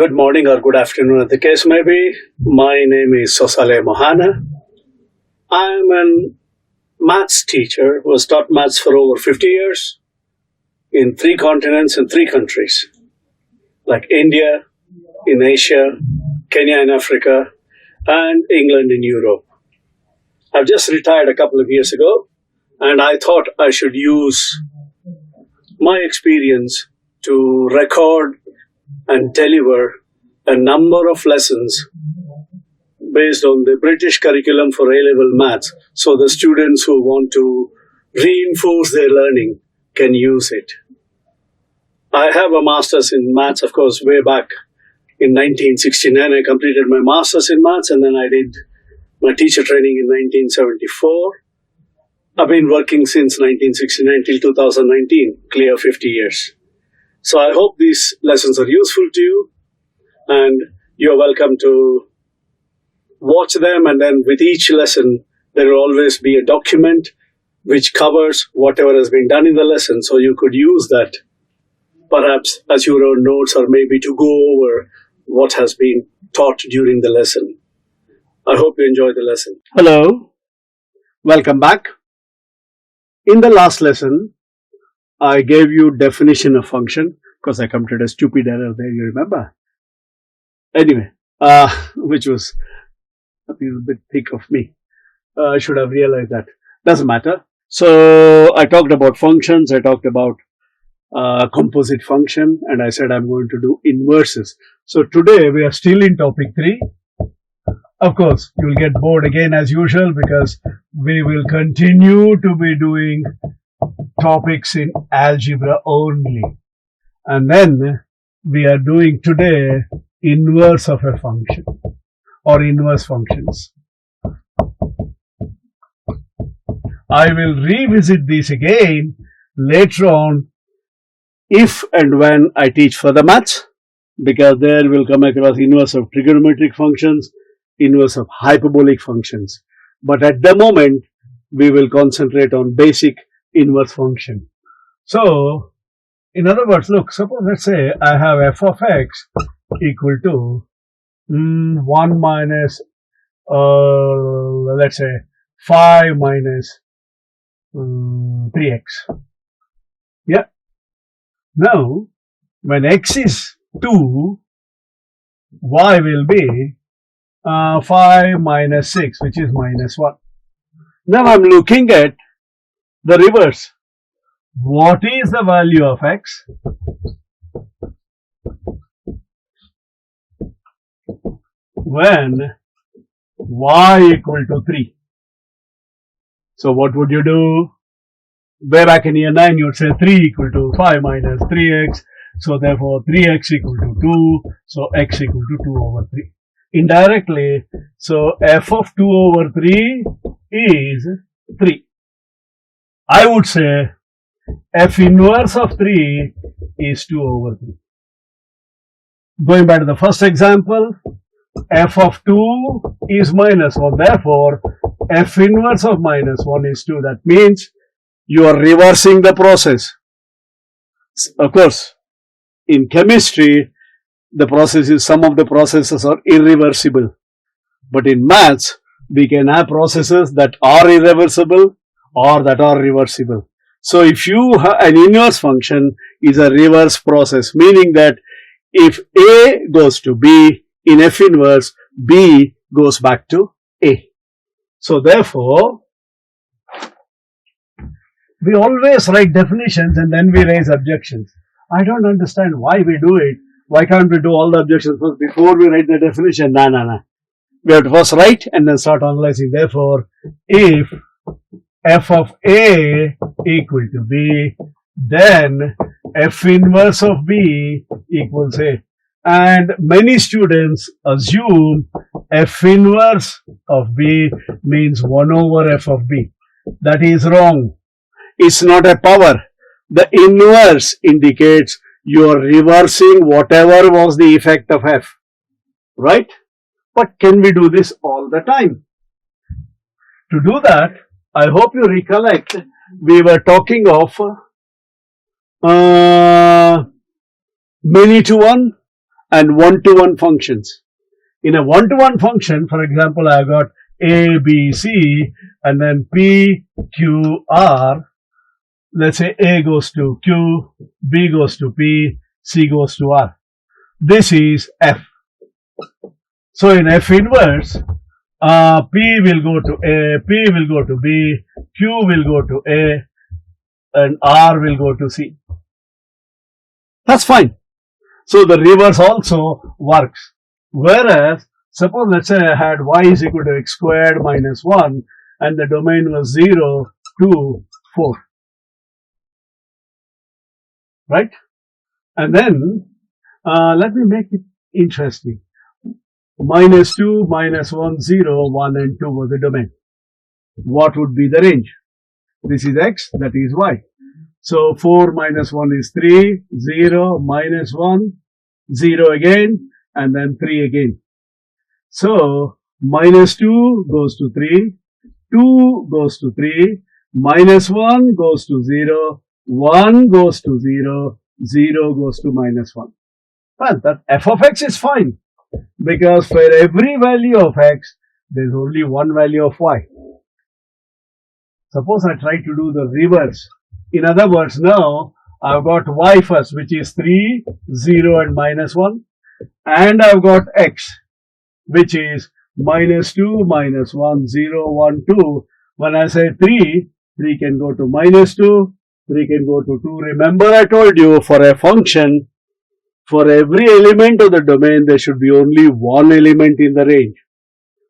Good morning or good afternoon, as the case may be. My name is Sosale Mohana. I'm a maths teacher who has taught maths for over 50 years in 3 continents and 3 countries, like India, in Asia, Kenya in Africa, and England in Europe. I've just retired a couple of years ago, and I thought I should use my experience to record and deliver a number of lessons based on the British curriculum for A-level maths, so the students who want to reinforce their learning can use it. I have a master's in maths, of course, way back in 1969. I completed my master's in maths, and then I did my teacher training in 1974. I've been working since 1969 till 2019, clear 50 years. So I hope these lessons are useful to you, and you're welcome to watch them, and then with each lesson there will always be a document which covers whatever has been done in the lesson, so you could use that perhaps as your own notes, or maybe to go over what has been taught during the lesson. I hope you enjoy the lesson. Hello, welcome back. In the last lesson, I gave you definition of function because I committed a stupid error there, you remember? Anyway, which was a little bit thick of me. I should have realized that. Doesn't matter. So I talked about functions, I talked about composite function, and I said I'm going to do inverses. So today we are still in topic 3. Of course, you will get bored again as usual because we will continue to be doing topics in algebra only. And then we are doing today inverse of a function or inverse functions. I will revisit these again later on if and when I teach further maths, because there will come across inverse of trigonometric functions, inverse of hyperbolic functions. But at the moment, we will concentrate on basic inverse function. So, in other words, look, suppose let's say I have f of x equal to 1 minus, let's say 5 minus 3x. Yeah. Now, when x is 2, y will be 5 minus 6, which is minus 1. Now I'm looking at the reverse. What is the value of x when y equal to 3? So what would you do? Way back in year 9, you would say 3 equal to 5 minus 3x. So therefore 3x equal to 2. So x equal to 2 over 3. Indirectly, so f of 2 over 3 is 3. I would say f inverse of 3 is 2 over 3. Going back to the first example, f of 2 is minus 1. Therefore, f inverse of minus 1 is 2. That means you are reversing the process. Of course, in chemistry, the process is, some of the processes are irreversible. But in maths, we can have processes that are irreversible or that are reversible. So if you have an inverse function is a reverse process, meaning that if A goes to B, in F inverse, B goes back to A. So therefore, we always write definitions and then we raise objections. I don't understand why we do it. Why can't we do all the objections first before we write the definition? No. We have to first write and then start analyzing. Therefore, if f of A equal to B, then f inverse of B equals A. And many students assume f inverse of B means 1 over f of B. That is wrong. It's not a power. The inverse indicates you are reversing whatever was the effect of f, right? But can we do this all the time? To do that, I hope you recollect, we were talking of many to one and one-to-one functions. In a one-to-one function, for example, I've got A, B, C, and then P, Q, R. Let's say A goes to Q, B goes to P, C goes to R. This is F. So in F inverse, P will go to A, P will go to B, Q will go to A, and R will go to C. That's fine. So the reverse also works. Whereas, suppose let's say I had y is equal to x squared minus 1 and the domain was 0, 2, 4. Right? And then, let me make it interesting. Minus 2, minus 1, 0, 1 and 2 was the domain. What would be the range? This is x, that is y. So 4 minus 1 is 3, 0, minus 1, 0 again, and then 3 again. So minus 2 goes to 3, 2 goes to 3, minus 1 goes to 0, 1 goes to 0, 0 goes to minus 1. Well, that f of x is fine, because for every value of x, there is only one value of y. Suppose I try to do the reverse. In other words, now I've got y first, which is 3, 0 and minus 1. And I've got x, which is minus 2, minus 1, 0, 1, 2. When I say 3, 3 can go to minus 2, 3 can go to 2. Remember I told you for a function, for every element of the domain, there should be only one element in the range.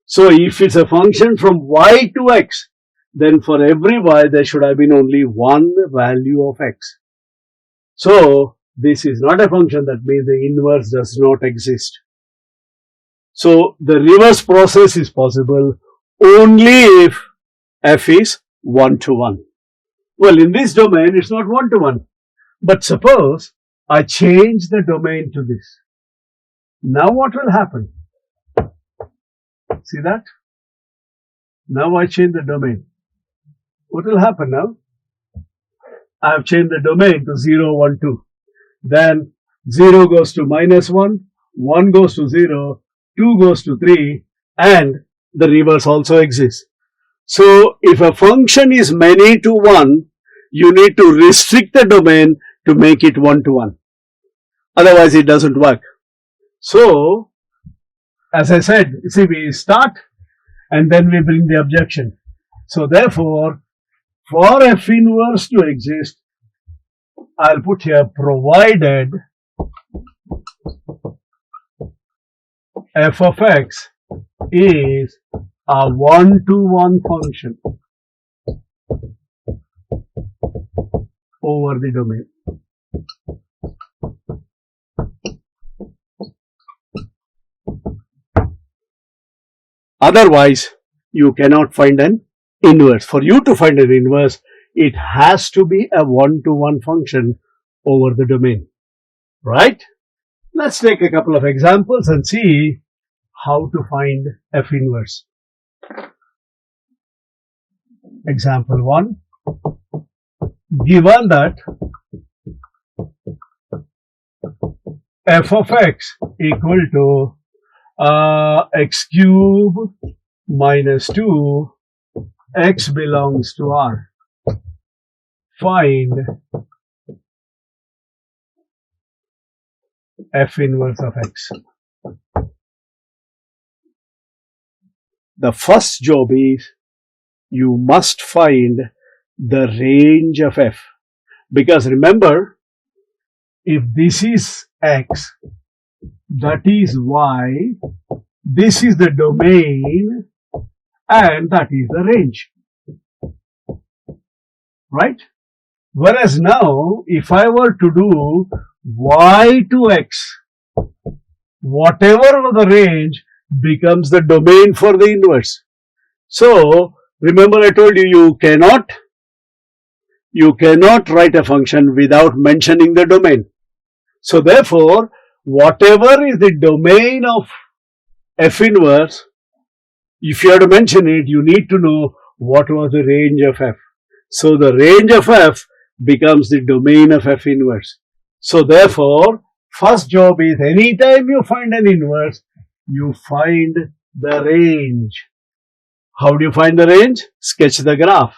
So if it's a function from y to x, then for every y, there should have been only one value of x. So this is not a function, that means the inverse does not exist. So the reverse process is possible only if f is 1-to-1. Well, in this domain, it's not 1-to-1. But suppose I change the domain to this. Now what will happen? See that? Now I change the domain. What will happen now? I have changed the domain to 0, 1, 2. Then 0 goes to minus 1, 1 goes to 0, 2 goes to 3, and the reverse also exists. So if a function is many to 1, you need to restrict the domain to make it 1-to-1. Otherwise it doesn't work. So, as I said, see, we start and then we bring the objection. So therefore, for f inverse to exist, I'll put here provided f of x is a 1-to-1 function over the domain. Otherwise, you cannot find an inverse. For you to find an inverse, it has to be a 1-to-1 function over the domain. Right? Let's take a couple of examples and see how to find f inverse. Example 1. Given that f of x equal to x cube minus 2, x belongs to R. Find f inverse of x. The first job is you must find the range of f. Because remember, if this is x, that is y, this is the domain, and that is the range. Right? Whereas now, if I were to do y to x, whatever the range becomes the domain for the inverse. So, remember I told you, you cannot write a function without mentioning the domain. So therefore, whatever is the domain of f inverse, if you have to mention it, you need to know what was the range of f. So the range of f becomes the domain of f inverse. So therefore, First job is anytime you find an inverse, you find the range. How do you find the range? Sketch the graph.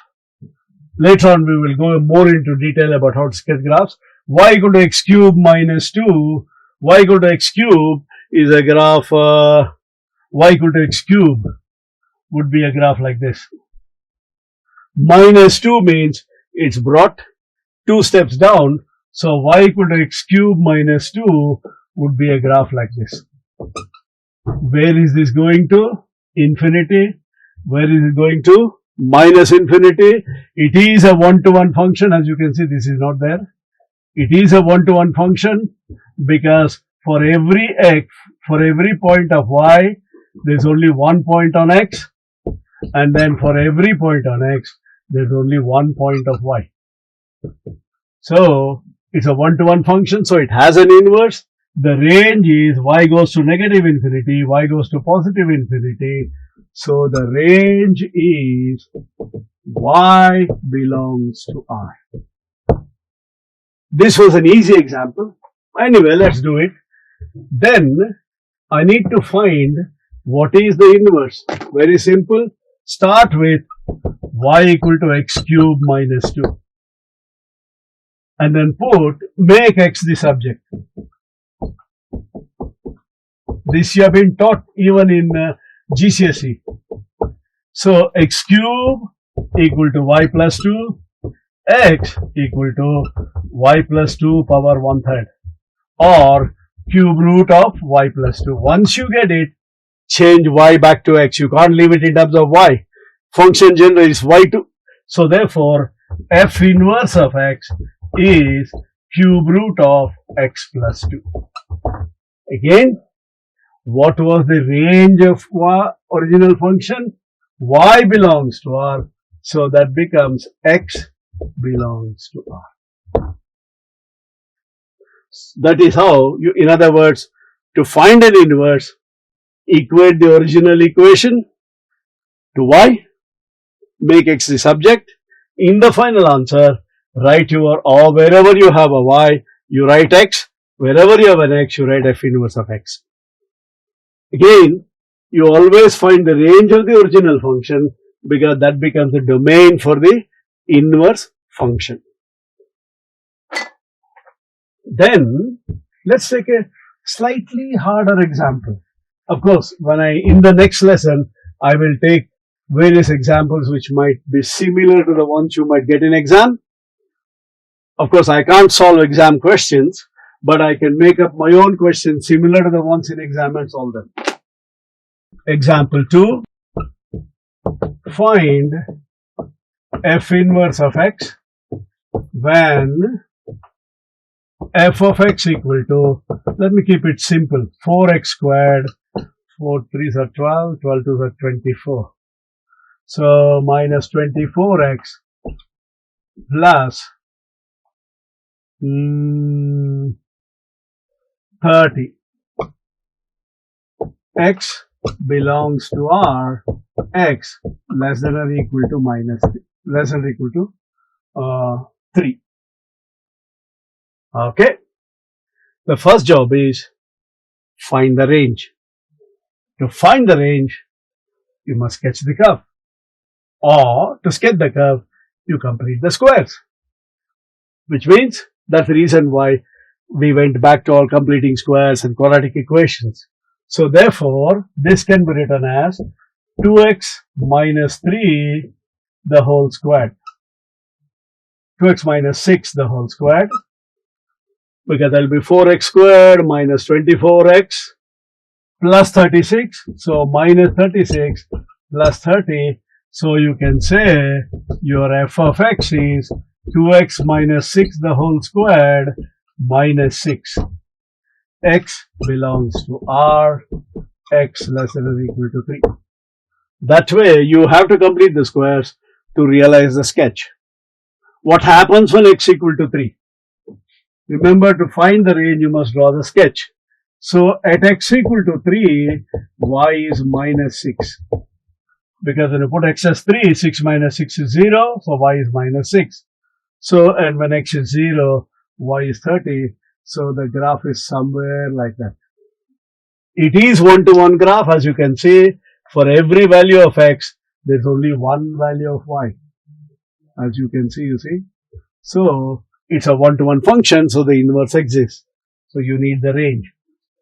Later on, we will go more into detail about how to sketch graphs. Y equal to x cube minus 2. Y equal to x cube is a graph, y equal to x cube would be a graph like this. Minus 2 means it's brought 2 steps down. So y equal to x cube minus 2 would be a graph like this. Where is this going to? Infinity. Where is it going to? Minus infinity. It is a one-to-one function. As you can see, this is not there. It is a one-to-one function because for every x, for every point of y, there's only one point on x, and then for every point on x, there's only one point of y. So it's a one-to-one function, so it has an inverse. The range is y goes to negative infinity, y goes to positive infinity. So the range is y belongs to R. This was an easy example. Anyway, let's do it. Then I need to find what is the inverse. Very simple. Start with y equal to x cube minus 2. And then make x the subject. This you have been taught even in GCSE. So x cube equal to y plus 2, x equal to y plus 2 power 1/3, or cube root of y plus 2. Once you get it, change y back to x. You can't leave it in terms of y. Function generally is y2. So therefore, f inverse of x is cube root of x plus 2. Again, what was the range of original function? Y belongs to R. So that becomes x belongs to R. That is how you, in other words, to find an inverse, equate the original equation to y, make x the subject. In the final answer, write or wherever you have a y, you write x. Wherever you have an x, you write f inverse of x. Again, you always find the range of the original function because that becomes the domain for the inverse function. Then, let's take a slightly harder example. Of course, in the next lesson, I will take various examples which might be similar to the ones you might get in exam. Of course, I can't solve exam questions, but I can make up my own questions similar to the ones in exam and solve them. Example 2. Find f inverse of x when f of x equal to, let me keep it simple, 4x squared, 4 3s are 12, 12 2s are 24. So minus 24x plus 30. X belongs to R, x less than or equal to less than or equal to 3. Okay. The first job is find the range. To find the range, you must sketch the curve. Or to sketch the curve, you complete the squares. Which means that's the reason why we went back to all completing squares and quadratic equations. So therefore, this can be written as 2x minus 3 the whole squared. 2x minus 6 the whole squared. Because there will be 4x squared minus 24x plus 36. So minus 36 plus 30. So you can say your f of x is 2x minus 6 the whole squared minus 6. X belongs to R, x less than or equal to 3. That way, you have to complete the squares to realize the sketch. What happens when x equal to 3? Remember, to find the range, you must draw the sketch. So, at x equal to 3, y is minus 6. Because when you put x as 3, 6 minus 6 is 0, so y is minus 6. So, and when x is 0, y is 30. So the graph is somewhere like that. It is one-to-one graph, as you can see. For every value of x, there's only one value of y. As you can see, So it's a one-to-one function, so the inverse exists. So you need the range.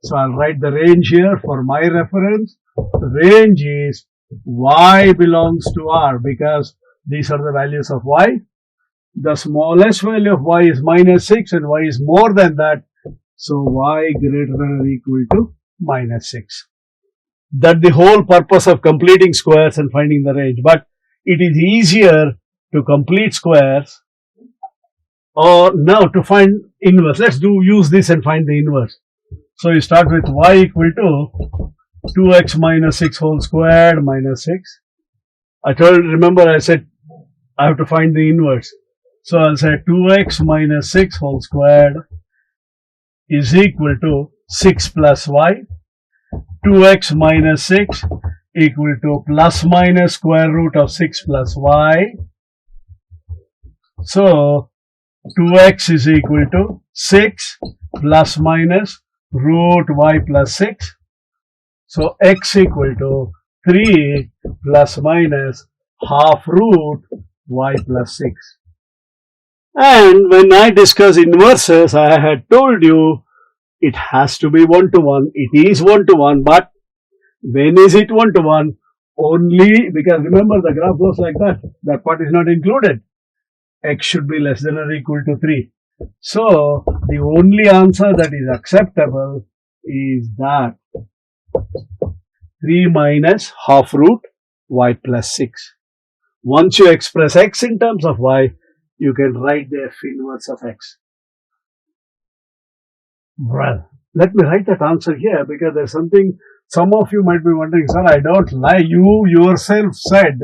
So I'll write the range here for my reference. The range is y belongs to R because these are the values of y. The smallest value of y is minus 6 and y is more than that. So y greater than or equal to minus 6. That's the whole purpose of completing squares and finding the range. But it is easier to complete squares or now to find inverse. Let's use this and find the inverse. So you start with y equal to 2x minus 6 whole squared minus 6. Remember I said I have to find the inverse. So I'll say 2x minus 6 whole squared is equal to 6 plus y. 2x minus 6 equal to plus minus square root of 6 plus y. So 2x is equal to 6 plus minus root y plus 6. So x equal to 3 plus minus half root y plus 6. And when I discuss inverses, I had told you it has to be one-to-one. It is one-to-one, but when is it one-to-one? Only because remember the graph goes like that. That part is not included. X should be less than or equal to 3. So the only answer that is acceptable is that 3 minus half root y plus 6. Once you express x in terms of y, you can write the f inverse of x. Well, let me write that answer here because there's something some of you might be wondering, sir, I don't lie. You yourself said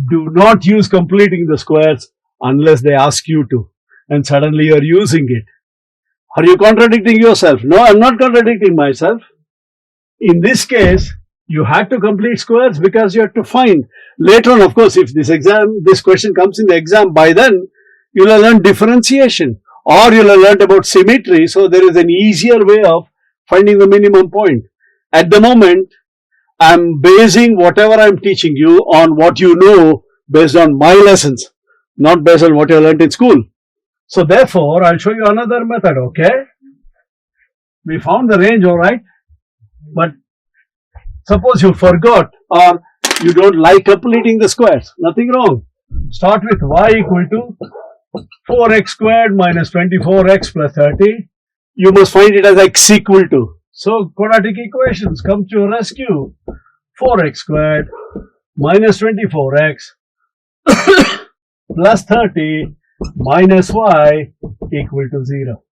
do not use completing the squares unless they ask you to, and suddenly you're using it. Are you contradicting yourself? No, I'm not contradicting myself. In this case, you had to complete squares because you had to find. Later on, of course, if this question comes in the exam, by then you'll have learned differentiation or you'll have learned about symmetry. So there is an easier way of finding the minimum point. At the moment, I'm basing whatever I'm teaching you on what you know based on my lessons, not based on what you learned in school. So therefore, I'll show you another method, okay? We found the range, alright? But suppose you forgot or you don't like completing the squares. Nothing wrong. Start with y equal to 4x squared minus 24x plus 30. You must find it as x equal to. So quadratic equations come to your rescue. 4x squared minus 24x plus 30 minus y equal to 0.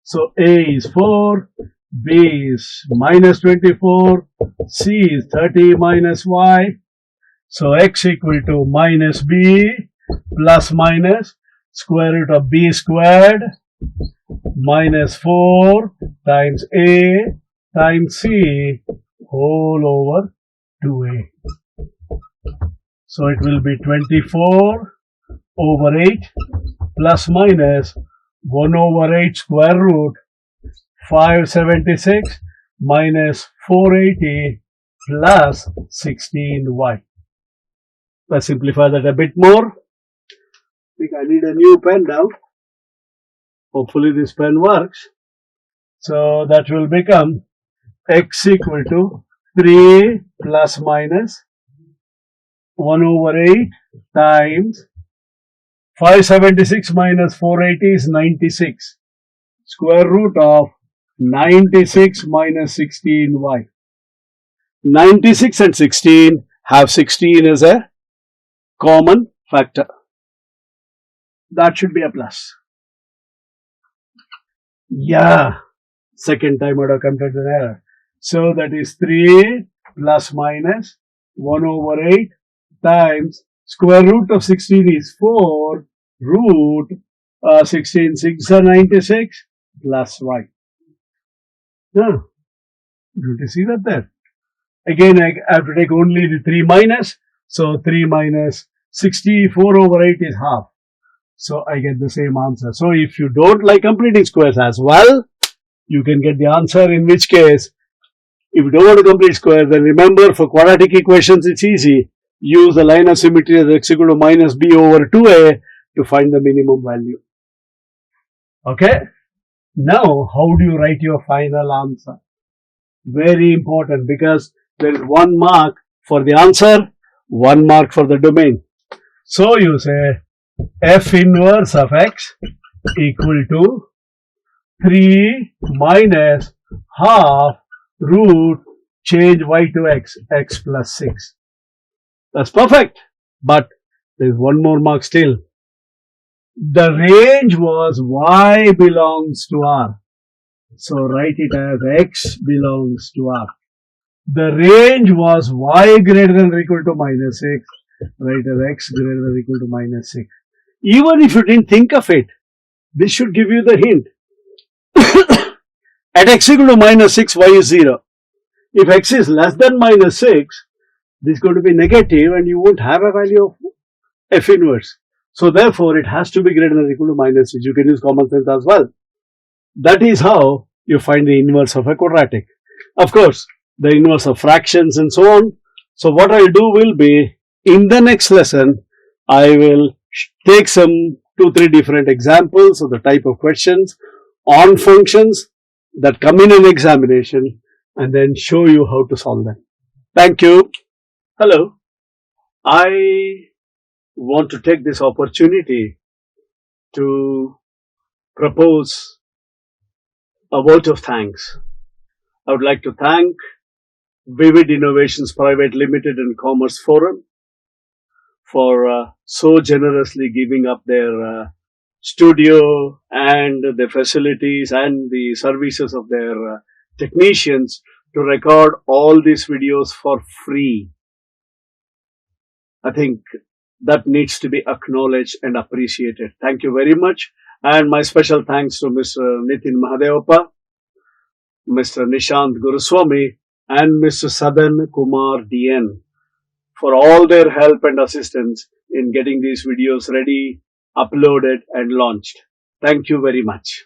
So a is 4, b is minus 24, c is 30 minus y. So x equal to minus b plus minus square root of b squared minus 4 times a times c whole over 2a. So it will be 24 over 8 plus minus 1 over 8 square root 576 minus 480 plus 16y. Let's simplify that a bit more. I think I need a new pen now. Hopefully this pen works. So that will become x equal to 3 plus minus 1 over 8 times 576 minus 480 is 96. Square root of 96 minus 16y. 96 and 16 have 16 as a common factor. That should be a plus. Yeah. Second time I would have committed an error. So that is 3 plus minus 1 over 8 times square root of 16 is 4 root 16 6 are 96 plus y. Now, don't you see that there? Again, I have to take only the 3 minus. So 3 minus 64 over 8 is half. So I get the same answer. So if you don't like completing squares as well, you can get the answer, in which case, if you don't want to complete squares, then remember, for quadratic equations, it's easy. Use the line of symmetry as x equal to minus b over 2a to find the minimum value. Okay? Now, how do you write your final answer? Very important, because there is 1 mark for the answer, 1 mark for the domain. So you say f inverse of x equal to 3 minus half root change y to x plus 6. That's perfect. But there's 1 more mark still. The range was y belongs to R. So write it as x belongs to R. The range was y greater than or equal to minus 6. Write as x greater than or equal to minus 6. Even if you didn't think of it, this should give you the hint. At x equal to minus 6, y is 0. If x is less than minus 6, this is going to be negative and you won't have a value of f inverse. So therefore, it has to be greater than or equal to minus 6. You can use common sense as well. That is how you find the inverse of a quadratic. Of course, the inverse of fractions and so on. So what I'll do will be, in the next lesson, I will take some 2-3 different examples of the type of questions on functions that come in an examination and then show you how to solve them. Thank you. Hello. I want to take this opportunity to propose a vote of thanks. I would like to thank Vivid Innovations Private Limited and Commerce Forum for so generously giving up their studio and the facilities and the services of their technicians to record all these videos for free. I think that needs to be acknowledged and appreciated. Thank you very much. And my special thanks to Mr. Nitin Mahadevappa, Mr. Nishant Guruswamy, and Mr. Sadan Kumar DN for all their help and assistance in getting these videos ready, uploaded and launched. Thank you very much.